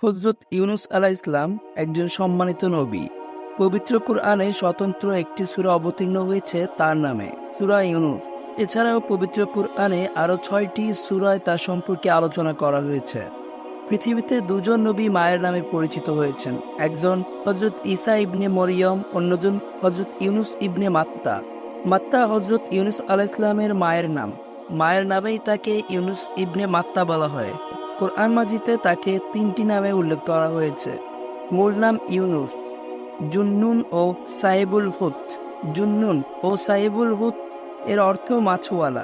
হযরত ইউনূস আলাইহিস সালাম একজন সম্মানিত নবী। পবিত্র কুরআনে স্বতন্ত্র একটি সূরা অবতীর্ণ হয়েছে তার নামে, সূরা ইউনূস। এছাড়াও পবিত্র কুরআনে আরও ৬টি সূরায় তার সম্পর্কে আলোচনা করা হয়েছে। পৃথিবীতে দুজন নবী মায়ের নামে পরিচিত হয়েছেন, একজন হযরত ঈসা ইবনে মরিয়ম, অন্যজন হযরত ইউনূস ইবনে মাত্তা। মাত্তা হযরত ইউনূস আলাইহিস সালামের মায়ের নাম। মায়ের নামেই তাকে ইউনূস ইবনে মাত্তা বলা হয়। কোরআন মাজিদে তাকে ৩টি নামে উল্লেখ করা হয়েছে। মূল নাম ইউনূস, জুন্নুন ও সাহিবুল হুত। জুন্নুন ও সাহিবুল হুত এর অর্থ মাছওয়ালা।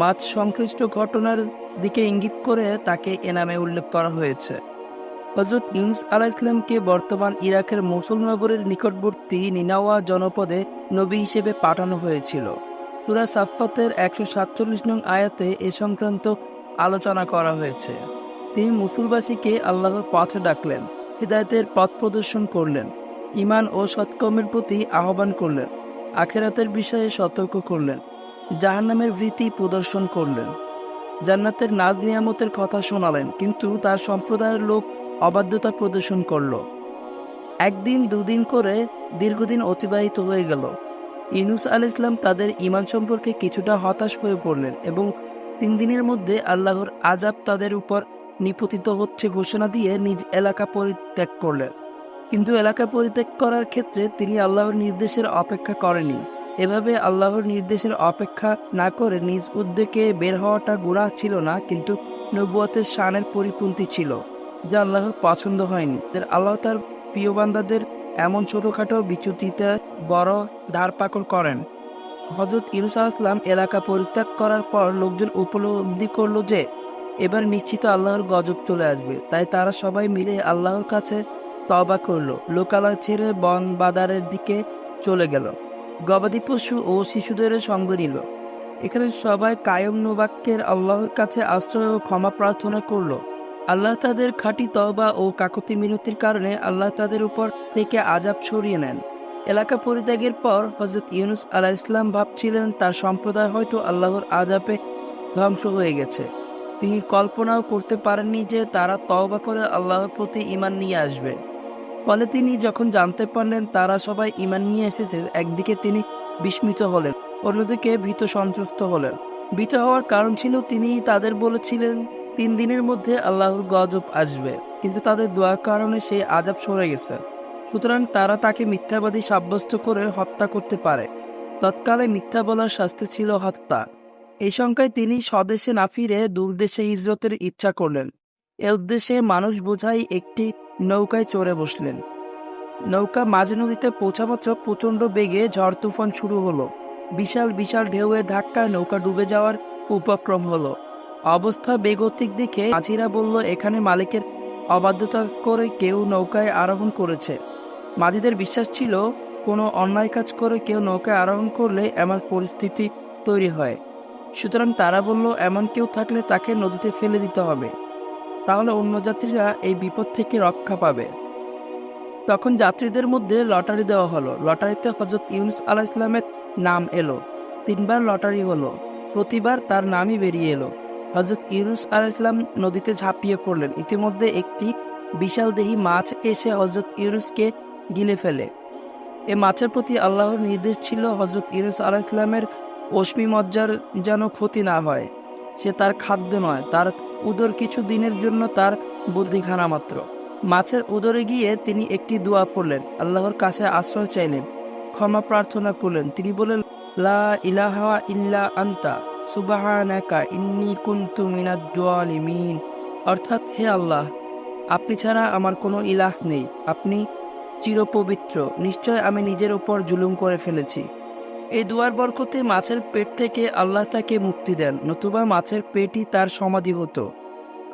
মাছ সংশ্লিষ্ট ঘটনার দিকে ইঙ্গিত করে তাকে এ নামে উল্লেখ করা হয়েছে। হযরত ইউনূস আলাইহিস সালামকে বর্তমান ইরাকের মসুল নগরের নিকটবর্তী নিনাওয়া জনপদে নবী হিসেবে পাঠানো হয়েছিল। সূরা সাফফাতের ১৪৭ নং আয়াতে এ সংক্রান্ত আলোচনা করা হয়েছে। তিনি মুসলবাসীকে আল্লাহর পথে ডাকলেন, হিদায়াতের পথ প্রদর্শন করলেন, ঈমান ও সৎকর্মের প্রতি আহ্বান করলেন, আখিরাতের বিষয়ে সতর্ক করলেন, জাহান্নামের ভীতি প্রদর্শন করলেন, জান্নাতের নাজ নিয়ামতের কথা শোনালেন। কিন্তু তার সম্প্রদায়ের লোক অবাধ্যতা প্রদর্শন করল। একদিন দুদিন করে দীর্ঘদিন অতিবাহিত হয়ে গেল। ইউনূস আলাইহিস সালাম তাদের ঈমান সম্পর্কে কিছুটা হতাশ হয়ে পড়লেন এবং ৩ দিনের মধ্যে আল্লাহর আযাব তাদের উপর নিপতিত হচ্ছে ঘোষণা দিয়ে নিজ এলাকা পরিত্যাগ করলেন। কিন্তু এলাকা পরিত্যাগ করার ক্ষেত্রে তিনি আল্লাহর নির্দেশের অপেক্ষা করেনি। এভাবে আল্লাহর নির্দেশের অপেক্ষা না করে নিজ উদ্যোগে বের হওয়াটা গুনাহ ছিল না, কিন্তু নবুয়তের শানের পরিপন্থী ছিল, যা আল্লাহর পছন্দ হয়নি। আল্লাহ তার প্রিয় বান্দাদের এমন ছোটখাটো বিচ্যুতিতে বড় ধারপাকড় করেন। হযরত ইউনূস আলাইহিস সালাম এলাকা পরিত্যাগ করার পর লোকজন উপলব্ধি করল যে এবার নিশ্চিত আল্লাহর গজব চলে আসবে। তাই তারা সবাই মিলে আল্লাহর কাছে তওবা করল, লোকালয় ছেড়ে বন বাদারের দিকে চলে গেল, গবাদি পশু ও শিশুদের সঙ্গ নিল। এখানে সবাই কায়ম বাক্যের আল্লাহর কাছে আশ্রয় ও ক্ষমা প্রার্থনা করল। আল্লাহ তাদের খাঁটি তওবা ও কাকুতি মিনতির কারণে আল্লাহ তাদের উপর থেকে আযাব সরিয়ে নেন। এলাকা পরিত্যাগের পর হযরত ইউনূস আলাইহিস সালাম ভাবছিলেন তার সম্প্রদায় হয়তো আল্লাহর আযাবে ধ্বংস হয়ে গেছে। তিনি কল্পনাও করতে পারেননি যে তারা তওবা করে আল্লাহর প্রতি ঈমান নিয়ে আসবে। ফলে তিনি যখন জানতে পারলেন তারা সবাই ঈমান নিয়ে এসেছে, একদিকে তিনি বিস্মিত হলেন, অন্যদিকে ভীত সন্ত্রস্ত হলেন। ভীত হওয়ার কারণ ছিল তিনি তাদের বলেছিলেন ৩ দিনের মধ্যে আল্লাহর গজব আসবে, কিন্তু তাদের দোয়ার কারণে সেই আযাব সরে গেছে। সুতরাং তারা তাকে মিথ্যাবাদী সাব্যস্ত করে হত্যা করতে পারে। তৎকালে মিথ্যা বলার শাস্তি ছিল হত্যা। এই শঙ্কায় তিনি স্বদেশে না ফিরে দূরদেশে হিজরতের ইচ্ছা করলেন। এ উদ্দেশ্যে মানুষ বোঝাই একটি নৌকায় চড়ে বসলেন। নৌকা মাঝ নদীতে পৌঁছামাত্র প্রচণ্ড বেগে ঝড় তুফান শুরু হলো। বিশাল বিশাল ঢেউয়ের ধাক্কায় নৌকা ডুবে যাওয়ার উপক্রম হলো। অবস্থা বেগতিক দেখে মাঝিরা বলল, এখানে মালিকের অবাধ্যতা করে কেউ নৌকায় আরোহণ করেছে। মাঝিদের বিশ্বাস ছিল কোনো অন্যায় কাজ করে কেউ নৌকায় আরোহণ করলে এমন পরিস্থিতি তৈরি হয়। সুতরাং তারা বলল, এমন কেউ থাকলে তাকে নদীতে ফেলে দিতে হবে, তাহলে অন্য যাত্রীরা এই বিপদ থেকে রক্ষা পাবে। তখন যাত্রীদের মধ্যে লটারি দেওয়া হলো। লটারিতে হযরত ইউনূস আলাইহিস সালামের নাম এলো। ৩ বার লটারি হলো, প্রতিবার তার নামই বেরিয়ে এলো। হযরত ইউনূস আলাইহিস সালাম নদীতে ঝাঁপিয়ে পড়লেন। ইতিমধ্যে একটি বিশালদেহী মাছ এসে হযরত ইউনূসকে গিলে ফেলে। এ মাছের প্রতি আল্লাহর নির্দেশ ছিল হযরত ইউনূস আলাইহিস সালামের অশ্মি মজ্জার যেন ক্ষতি না হয়। সে তার খাদ্য নয়, তার উদর কিছু দিনের জন্য তার বন্দিখানা মাত্র। মাছের উদরে গিয়ে তিনি একটি দোয়া পড়লেন, আল্লাহর কাছে আশ্রয় চাইলেন, ক্ষমা প্রার্থনা করলেন। তিনি বললেন, লা ইলাহা ইল্লা আনতা সুবহানাকা ইন্নী কুনতু মিনাজ জালিমিন। অর্থাৎ, হে আল্লাহ, আপনি ছাড়া আমার কোনো ইলাহ নেই, আপনি চিরপবিত্র, নিশ্চয় আমি নিজের উপর জুলুম করে ফেলেছি। এই দুয়ার বরকতে মাছের পেট থেকে আল্লাহ তাকে মুক্তি দেন, নতুবা মাছের পেটই তার সমাধি হতো।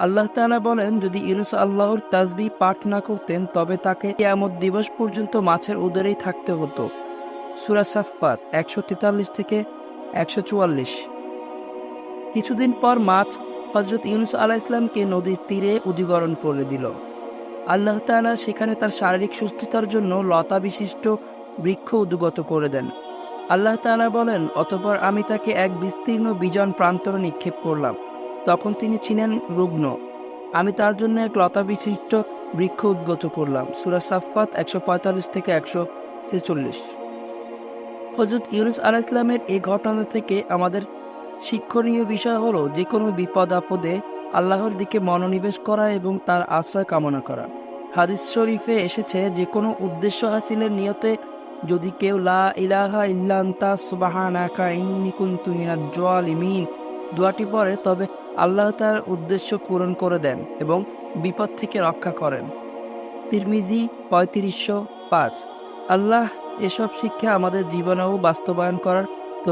আল্লাহ তাআলা বলেন, যদি ইউনূস আল্লাহর তাসবিহ পাঠ না করতেন তবে তাকে কিয়ামত দিবস পর্যন্ত মাছের উদরেই থাকতে হতো। সূরা সাফফাত ১৪৩ থেকে ১৪৪। কিছুদিন পর মাছ হযরত ইউনূস আলাইহিস সালামকে নদীর তীরে উদীগরণ করে দিল। আল্লাহ তাআলা সেখানে তার শারীরিক সুস্থতার জন্য লতা বিশিষ্ট বৃক্ষ উদ্গত করে দেন। আল্লাহ তাআলা বলেন, অতঃপর আমি তাকে এক বিস্তীর্ণ বিজন প্রান্তরে নিক্ষেপ করলাম। তখন তিনি ছিলেন রুগ্ন। আমি তার জন্য এক লতা বিশিষ্ট বৃক্ষ উদ্গত করলাম। সূরা সাফফাত 145 থেকে 146। হযরত ইউনূস আলাইহিস সালামের এই ঘটনা থেকে আমাদের শিক্ষণীয় বিষয় হলো যে কোনো বিপদ আপদে আল্লাহর দিকে মনোনিবেশ করা এবং তার আশ্রয় কামনা করা। হাদিস শরীফে এসেছে যে কোনো উদ্দেশ্য হাসিলের নিয়তে যদি কেউ লা ইলাহা ইল্লা আনতা সুবহানাকা ইন্নী কুনতু মিনাজ জালিমিন দোয়াটি পড়ে তবে আল্লাহ তার উদ্দেশ্য পূরণ করে দেন এবং বিপদ থেকে রক্ষা করেন। তিরমিজি 3505। আল্লাহ এসব শিক্ষা আমাদের জীবনেও বাস্তবায়ন করার